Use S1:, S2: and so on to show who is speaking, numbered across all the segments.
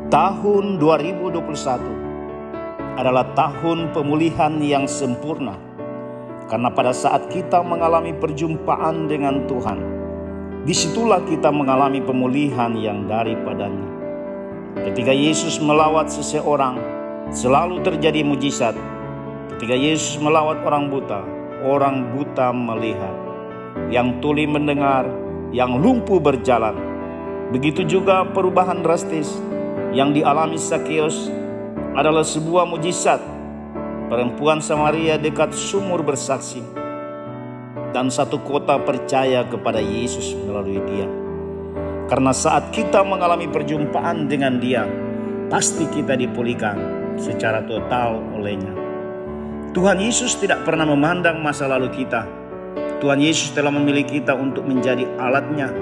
S1: Tahun 2021 adalah tahun pemulihan yang sempurna, karena pada saat kita mengalami perjumpaan dengan Tuhan, disitulah kita mengalami pemulihan yang daripadanya. Ketika Yesus melawat seseorang, selalu terjadi mujizat. Ketika Yesus melawat orang buta melihat, yang tuli mendengar, yang lumpuh berjalan. Begitu juga perubahan drastis yang dialami Zakheus adalah sebuah mujizat. Perempuan Samaria dekat sumur bersaksi, dan satu kota percaya kepada Yesus melalui dia. Karena saat kita mengalami perjumpaan dengan dia, pasti kita dipulihkan secara total olehnya. Tuhan Yesus tidak pernah memandang masa lalu kita. Tuhan Yesus telah memilih kita untuk menjadi alatnya,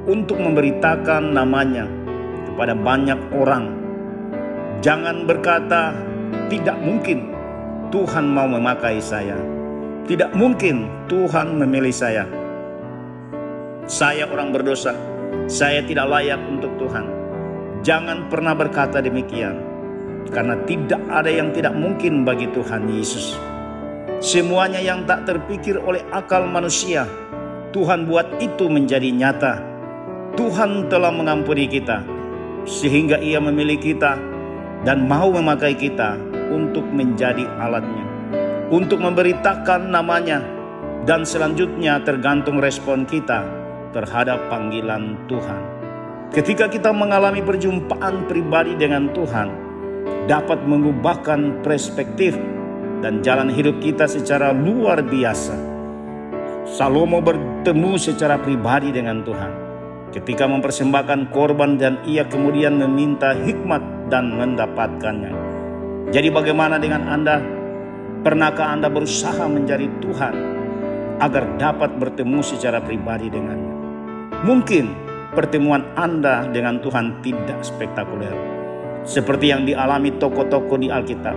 S1: untuk memberitakan namanya kepada banyak orang. Jangan berkata, tidak mungkin Tuhan mau memakai saya. Tidak mungkin Tuhan memilih saya. Saya orang berdosa. Saya tidak layak untuk Tuhan. Jangan pernah berkata demikian. Karena tidak ada yang tidak mungkin bagi Tuhan Yesus. Semuanya yang tak terpikir oleh akal manusia, Tuhan buat itu menjadi nyata. Tuhan telah mengampuni kita, sehingga Ia memilih kita dan mau memakai kita untuk menjadi alatnya, untuk memberitakan namanya, dan selanjutnya tergantung respon kita terhadap panggilan Tuhan. Ketika kita mengalami perjumpaan pribadi dengan Tuhan, dapat mengubahkan perspektif dan jalan hidup kita secara luar biasa. Salomo bertemu secara pribadi dengan Tuhan ketika mempersembahkan korban, dan ia kemudian meminta hikmat dan mendapatkannya. Jadi bagaimana dengan Anda? Pernahkah Anda berusaha mencari Tuhan agar dapat bertemu secara pribadi dengannya? Mungkin pertemuan Anda dengan Tuhan tidak spektakuler seperti yang dialami tokoh-tokoh di Alkitab.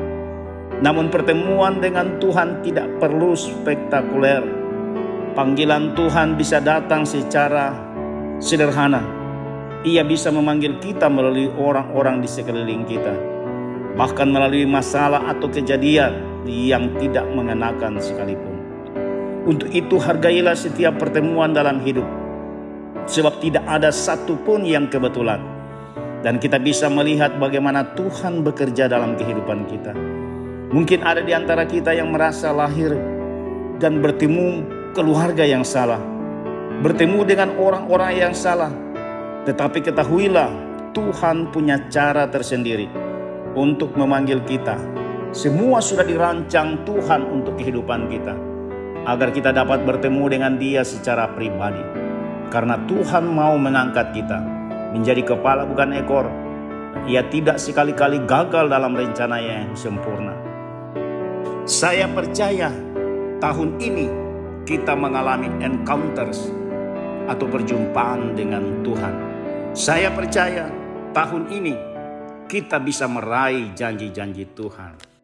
S1: Namun pertemuan dengan Tuhan tidak perlu spektakuler. Panggilan Tuhan bisa datang secara sederhana. Ia bisa memanggil kita melalui orang-orang di sekeliling kita, bahkan melalui masalah atau kejadian yang tidak mengenakan sekalipun. Untuk itu hargailah setiap pertemuan dalam hidup, sebab tidak ada satupun yang kebetulan. Dan kita bisa melihat bagaimana Tuhan bekerja dalam kehidupan kita. Mungkin ada di antara kita yang merasa lahir dan bertemu keluarga yang salah, bertemu dengan orang-orang yang salah. Tetapi ketahuilah, Tuhan punya cara tersendiri untuk memanggil kita. Semua sudah dirancang Tuhan untuk kehidupan kita, agar kita dapat bertemu dengan Dia secara pribadi. Karena Tuhan mau mengangkat kita menjadi kepala bukan ekor. Ia tidak sekali-kali gagal dalam rencananya yang sempurna. Saya percaya tahun ini kita mengalami encounters atau perjumpaan dengan Tuhan. Saya percaya tahun ini kita bisa meraih janji-janji Tuhan.